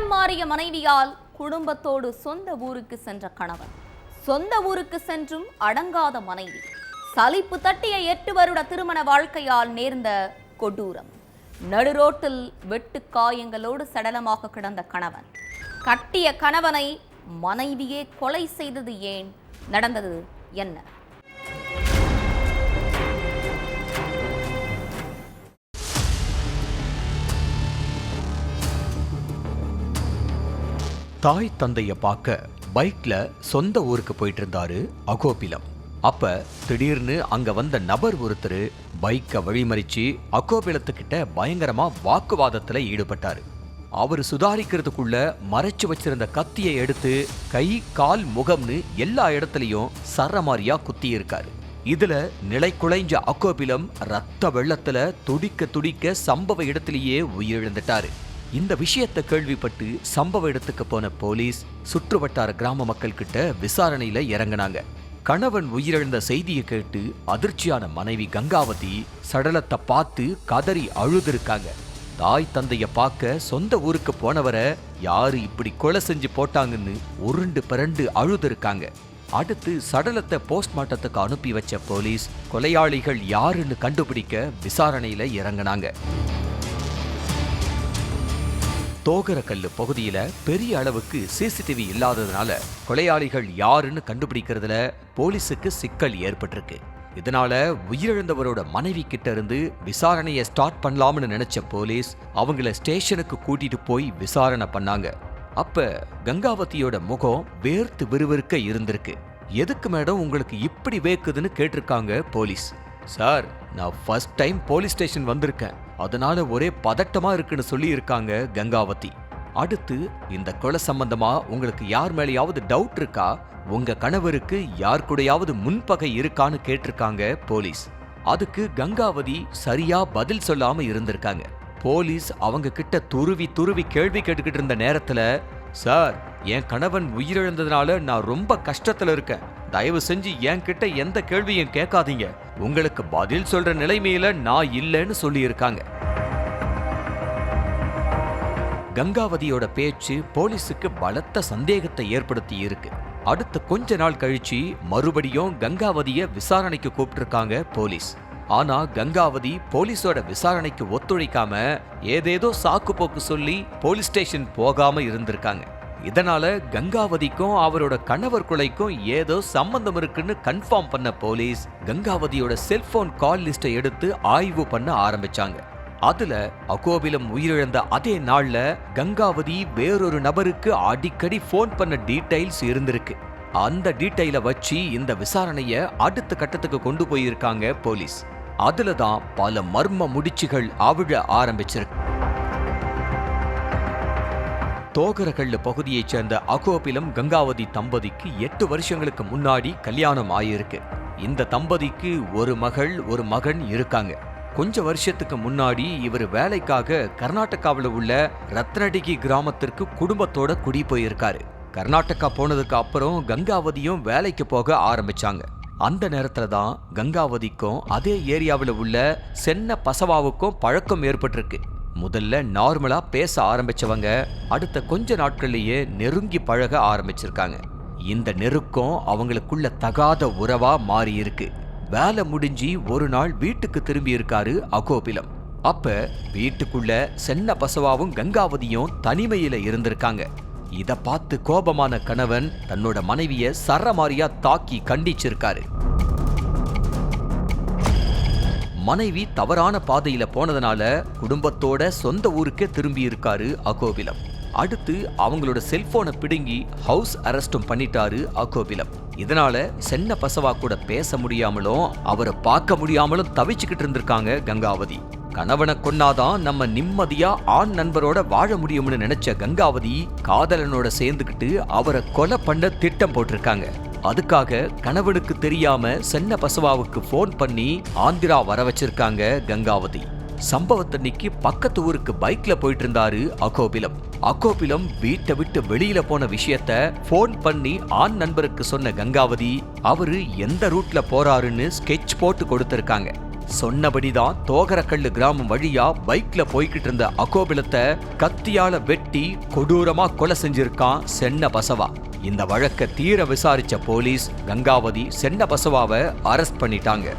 மனம் மாறிய மனைவியால் குடும்பத்தோடு சொந்த ஊருக்கு சென்ற கணவன், சொந்த ஊருக்கு சென்றும் அடங்காத மனைவி, சலிப்பு தட்டிய 8 வருட திருமண வாழ்க்கையால் நேர்ந்த கொடூரம். நடுரோட்டில் வெட்டு காயங்களோடு சடலமாக கிடந்த கணவன், கட்டிய கணவனை மனைவியே கொலை செய்தது ஏன்? நடந்தது என்ன? தாய் தந்தைய பார்க்க பைக்ல சொந்த ஊருக்கு போயிட்டு இருந்தாரு அகோபிலம். அப்ப திடீர்னு அங்க வந்த நபர் ஒருத்தர் பைக்கை வழிமறிச்சு அகோபிலத்துக்கிட்ட பயங்கரமா வாக்குவாதத்துல ஈடுபட்டாரு. அவரு சுதாரிக்கிறதுக்குள்ள மறைச்சு வச்சிருந்த கத்தியை எடுத்து கை, கால், முகம்னு எல்லா இடத்துலயும் சரமாரியா குத்தி இருக்காரு. இதுல நிலை குலைஞ்ச அகோபிலம் ரத்த வெள்ளத்துல துடிக்க துடிக்க சம்பவ இடத்திலேயே உயிரிழந்துட்டாரு. இந்த விஷயத்தை கேள்விப்பட்டு சம்பவ இடத்துக்கு போன போலீஸ் சுற்று வட்டார கிராம மக்கள் கிட்ட விசாரணையில இறங்கினாங்க. கணவன் உயிரிழந்த செய்தியை கேட்டு அதிர்ச்சியான மனைவி கங்காவதி சடலத்தை பார்த்து கதறி அழுதுருக்காங்க. தாய் தந்தைய பார்க்க சொந்த ஊருக்கு போனவரை யாரு இப்படி கொலை செஞ்சு போட்டாங்கன்னு உருண்டு பிறண்டு அழுதுருக்காங்க. அடுத்து சடலத்தை போஸ்ட்மார்ட்டத்துக்கு அனுப்பி வச்ச போலீஸ் கொலையாளிகள் யாருன்னு கண்டுபிடிக்க விசாரணையில இறங்கினாங்க. தோகரக்கல்லு பகுதியில பெரிய அளவுக்கு சிசிடிவி இல்லாததுனால கொலையாளிகள் யாருன்னு கண்டுபிடிக்கிறதுல போலீஸுக்கு சிக்கல் ஏற்பட்டிருக்கு. இதனால உயிரிழந்தவரோட மனைவி கிட்ட இருந்து விசாரணையை ஸ்டார்ட் பண்ணலாம்னு நினைச்ச போலீஸ் அவங்கள ஸ்டேஷனுக்கு கூட்டிட்டு போய் விசாரணை பண்ணாங்க. அப்ப கங்காவதியோட முகம் வேர்த்து விறுவிறுக்க இருந்திருக்கு. எதுக்கு மேடம் உங்களுக்கு இப்படி வேக்குதுன்னு கேட்டிருக்காங்க போலீஸ். சார், நான் ஃபர்ஸ்ட் டைம் போலீஸ் ஸ்டேஷன் வந்திருக்கேன், அதனால ஒரே பதட்டமா இருக்குன்னு சொல்லி இருக்காங்க கங்காவதி. அடுத்து, இந்த கொலை சம்பந்தமா உங்களுக்கு யார் மேலேயாவது டவுட் இருக்கா? உங்க கணவருக்கு யார் கூடயாவது முன்பகை இருக்கான்னு கேட்டிருக்காங்க போலீஸ். அதுக்கு கங்காவதி சரியா பதில் சொல்லாம இருந்திருக்காங்க. போலீஸ் அவங்க கிட்ட துருவி துருவி கேள்வி கேட்டுக்கிட்டு இருந்த நேரத்துல, சார், என் கணவன் உயிரிழந்ததுனால நான் ரொம்ப கஷ்டத்துல இருக்கேன், தயவு செஞ்சு என்கிட்ட எந்த கேள்வியும் கேட்காதீங்க, உங்களுக்கு பதில் சொல்ற நிலைமையில நான் இல்லைன்னு சொல்லி இருக்காங்க. கங்காவதியோட பேச்சு போலீஸுக்கு பலத்த சந்தேகத்தை ஏற்படுத்தி இருக்கு. அடுத்த கொஞ்ச நாள் கழிச்சு மறுபடியும் கங்காவதிய விசாரணைக்கு கூப்பிட்டிருக்காங்க போலீஸ். ஆனா கங்காவதி போலீஸோட விசாரணைக்கு ஒத்துழைக்காம ஏதேதோ சாக்கு போக்கு சொல்லி போலீஸ் ஸ்டேஷன் போகாம இருந்திருக்காங்க. இதனால கங்காவதிக்கும் அவரோட கணவர் கொலைக்கும் ஏதோ சம்பந்தம் இருக்குன்னு கன்ஃபார்ம் பண்ண போலீஸ் கங்காவதியோட செல்போன் கால் லிஸ்டை எடுத்து ஆய்வு பண்ண ஆரம்பிச்சாங்க. அதுல அகோபிலம் உயிரிழந்த அதே நாள்ல கங்காவதி வேறொரு நபருக்கு அடிக்கடி போன் பண்ண டீடைல்ஸ் இருந்திருக்கு. அந்த டீடைல வச்சு இந்த விசாரணைய அடுத்த கட்டத்துக்கு கொண்டு போயிருக்காங்க போலீஸ். அதுலதான் பல மர்ம முடிச்சுகள் அவிழ ஆரம்பிச்சிருக்கு. தோகரக்கல்லு பகுதியைச் சேர்ந்த அகோபிலம் கங்காவதி தம்பதிக்கு 8 வருஷங்களுக்கு முன்னாடி கல்யாணம் ஆயிருக்கு. இந்த தம்பதிக்கு ஒரு மகள் ஒரு மகன் இருக்காங்க. கொஞ்ச வருஷத்துக்கு முன்னாடி இவர் வேலைக்காக கர்நாடகாவில் உள்ள ரத்னடிகி கிராமத்திற்கு குடும்பத்தோட குடி போயிருக்காரு. கர்நாடகா போனதுக்கு அப்புறம் கங்காவதியும் வேலைக்கு போக ஆரம்பிச்சாங்க. அந்த நேரத்துல தான் கங்காவதிக்கும் அதே ஏரியாவில் உள்ள சென்ன பசவாவுக்கும் பழக்கம் ஏற்பட்டிருக்கு. முதல்ல நார்மலா பேச ஆரம்பிச்சவங்க அடுத்த கொஞ்ச நாட்கள்லயே நெருங்கி பழக ஆரம்பிச்சிருக்காங்க. இந்த நெருக்கம் அவங்களுக்குள்ள தகாத உறவா மாறி இருக்கு. வேலை முடிஞ்சு ஒரு நாள் வீட்டுக்கு திரும்பி இருக்காரு அகோபிலம். அப்ப வீட்டுக்குள்ள சென்ன பசவாவும் கங்காவதியும் தனிமையில இருந்திருக்காங்க. இத பார்த்து கோபமான கணவன் தன்னோட மனைவிய சரமாரியா தாக்கி கண்டிச்சிருக்காரு. மனைவி தவறான பாதையில போனதுனால குடும்பத்தோட சொந்த ஊருக்கே திரும்பி இருக்காரு அகோபிலம். அடுத்து அவங்களோட செல்போனை பிடுங்கி ஹவுஸ் அரெஸ்டும் பண்ணிட்டாரு அகோபிலம். இதனால சென்ன பசவா கூட பேச முடியாமலும் அவரை பார்க்க முடியாமலும் தவிச்சுக்கிட்டு இருந்திருக்காங்க கங்காவதி. கணவனை கொன்னாதான் நம்ம நிம்மதியா ஆண் நண்பரோட வாழ முடியும்னு நினைச்ச கங்காவதி காதலனோட சேர்ந்துக்கிட்டு அவரை கொலை பண்ண திட்டம் போட்டிருக்காங்க. அதுக்காக கணவனுக்கு தெரியாம சென்ன பசவாவுக்கு போன் பண்ணி ஆந்திரா வர வச்சிருக்காங்க கங்காவதி. சம்பவத்தன்னைக்கு பக்கத்து ஊருக்கு பைக்ல போயிட்டு இருந்தாரு அகோபிலம். அகோபிலம் வீட்டை விட்டு வெளியில போன விஷயத்த போன் பண்ணி ஆண் நண்பருக்கு சொன்ன கங்காவதி அவரு எந்த ரூட்ல போறாருன்னு ஸ்கெட்ச் போட்டு கொடுத்திருக்காங்க. சொன்னபடிதான் தோகரக்கல்லு கிராமம் வழியா பைக்ல போய்கிட்டு இருந்த அகோபிலத்தை கத்தியால வெட்டி கொடூரமா கொலை செஞ்சிருக்கான் சென்ன பசவா. இந்த வழக்க தீர விசாரிச்ச போலீஸ் கங்காவதி சென்ன பசவாவை அரெஸ்ட் பண்ணிட்டாங்க.